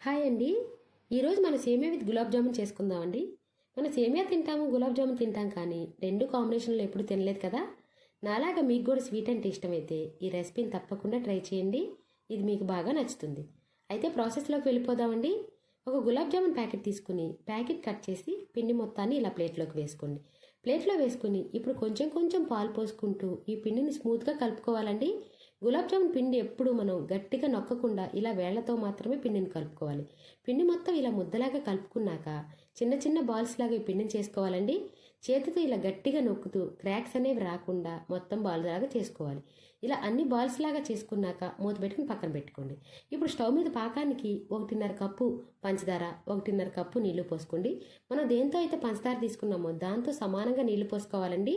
Hi అండి. ఈరోజు మన సేమియా విత్ గులాబ్ జామున్ చేసుకుందామండి. మన సేమియా తింటాము, గులాబ్ జామున్ తింటాం, కానీ రెండు కాంబినేషన్లో ఎప్పుడు తినలేదు కదా. నాలాగా మీకు కూడా స్వీట్ అంటే ఇష్టమైతే ఈ రెసిపీని తప్పకుండా ట్రై చేయండి. ఇది మీకు బాగా నచ్చుతుంది. అయితే ప్రాసెస్లోకి వెళ్ళిపోదామండి. ఒక గులాబ్ జామున్ ప్యాకెట్ తీసుకుని ప్యాకెట్ కట్ చేసి పిండి మొత్తాన్ని ఇలా ప్లేట్లోకి వేసుకోండి. ప్లేట్లో వేసుకుని ఇప్పుడు కొంచెం కొంచెం పాలు పోసుకుంటూ ఈ పిండిని స్మూత్గా కలుపుకోవాలండి. గులాబ్ జామున్ పిండి ఎప్పుడు మనం గట్టిగా నొక్కకుండా ఇలా వేళ్లతో మాత్రమే పిండిని కలుపుకోవాలి. పిండి మొత్తం ఇలా ముద్దలాగా కలుపుకున్నాక చిన్న చిన్న బాల్స్ లాగా ఈ పిండిని చేసుకోవాలండి. చేతితో ఇలా గట్టిగా నొక్కుతూ క్రాక్స్ అనేవి రాకుండా మొత్తం బాల్ లాగా చేసుకోవాలి. ఇలా అన్ని బాల్స్ లాగా చేసుకున్నాక మూత పెట్టుకుని పక్కన పెట్టుకోండి. ఇప్పుడు స్టవ్ మీద పాకానికి 1.5 కప్పు పంచదార, 1.5 కప్పు నీళ్లు పోసుకోండి. మనం దేంతో అయితే పంచదార తీసుకున్నామో దాంతో సమానంగా నీళ్లు పోసుకోవాలండి.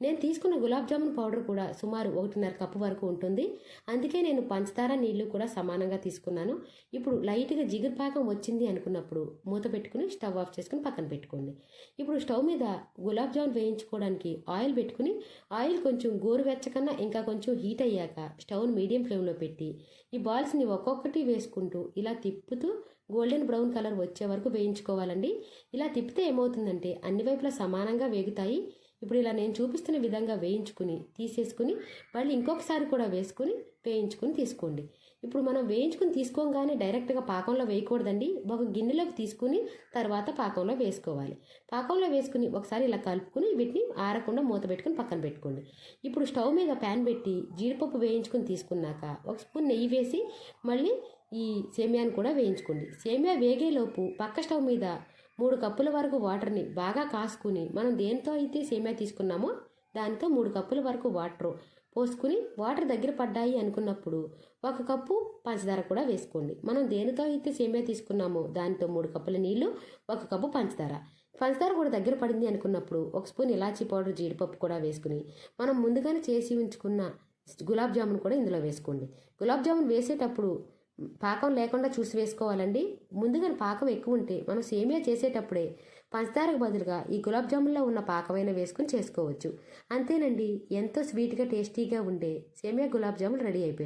నేను తీసుకున్న గులాబ్ జామున్ పౌడర్ కూడా సుమారు 1.5 కప్పు వరకు ఉంటుంది. అందుకే నేను పంచదార నీళ్లు కూడా సమానంగా తీసుకున్నాను. ఇప్పుడు లైట్గా జిగురు పాకం వచ్చింది అనుకున్నప్పుడు మూత పెట్టుకుని స్టవ్ ఆఫ్ చేసుకుని పక్కన పెట్టుకోండి. ఇప్పుడు స్టవ్ మీద గులాబ్ జామున్ వేయించుకోవడానికి ఆయిల్ పెట్టుకుని ఆయిల్ కొంచెం గోరువెచ్చకన్నా ఇంకా కొంచెం హీట్ అయ్యాక స్టవ్ని మీడియం ఫ్లేమ్లో పెట్టి ఈ బాల్స్ని ఒక్కొక్కటి వేసుకుంటూ ఇలా తిప్పుతూ గోల్డెన్ బ్రౌన్ కలర్ వచ్చే వరకు వేయించుకోవాలండి. ఇలా తిప్పితే ఏమవుతుందంటే అన్ని వైపులా సమానంగా వేగుతాయి. ఇప్పుడు ఇలా నేను చూపిస్తున్న విధంగా వేయించుకుని తీసేసుకుని మళ్ళీ ఇంకొకసారి కూడా వేసుకుని వేయించుకుని తీసుకోండి. ఇప్పుడు మనం వేయించుకుని తీసుకోగానే డైరెక్ట్గా పాకంలో వేయకూడదండి. ఒక గిన్నెలోకి తీసుకుని తర్వాత పాకంలో వేసుకోవాలి. పాకంలో వేసుకుని ఒకసారి ఇలా కలుపుకుని వీటిని ఆరకుండా మూత పెట్టుకుని పక్కన పెట్టుకోండి. ఇప్పుడు స్టవ్ మీద ప్యాన్ పెట్టి జీడిపప్పు వేయించుకుని తీసుకున్నాక 1 స్పూన్ నెయ్యి వేసి మళ్ళీ ఈ సేమియాని కూడా వేయించుకోండి. సేమియా వేగేలోపు పక్క స్టవ్ మీద 3 కప్పుల వరకు వాటర్ని బాగా కాసుకుని మనం దేంతో అయితే సేమియా తీసుకున్నామో దానితో 3 కప్పుల వరకు వాటర్ పోసుకుని వాటర్ దగ్గర పడ్డాయి అనుకున్నప్పుడు 1 కప్పు పంచదార కూడా వేసుకోండి. మనం దేనితో అయితే సేమియా తీసుకున్నామో దానితో 3 కప్పుల నీళ్లు, 1 కప్పు పంచదార. పంచదార కూడా దగ్గర పడింది అనుకున్నప్పుడు 1 స్పూన్ ఇలాచీ పౌడర్, జీడిపప్పు కూడా వేసుకుని మనం ముందుగానే చేసి ఉంచుకున్న గులాబ్ జామున్ కూడా ఇందులో వేసుకోండి. గులాబ్ జామున్ వేసేటప్పుడు పాకం లేకుండా చూసి వేసుకోవాలండి. ముందుగా పాకం ఎక్కువ ఉంటే మనం సేమియా చేసేటప్పుడే పంచదారకు బదులుగా ఈ గులాబ్ జామున్లో ఉన్న పాకమైన వేసుకుని చేసుకోవచ్చు. అంతేనండి, ఎంతో స్వీట్గా టేస్టీగా ఉండే సేమియా గులాబ్ జామున్ రెడీ అయిపోయింది.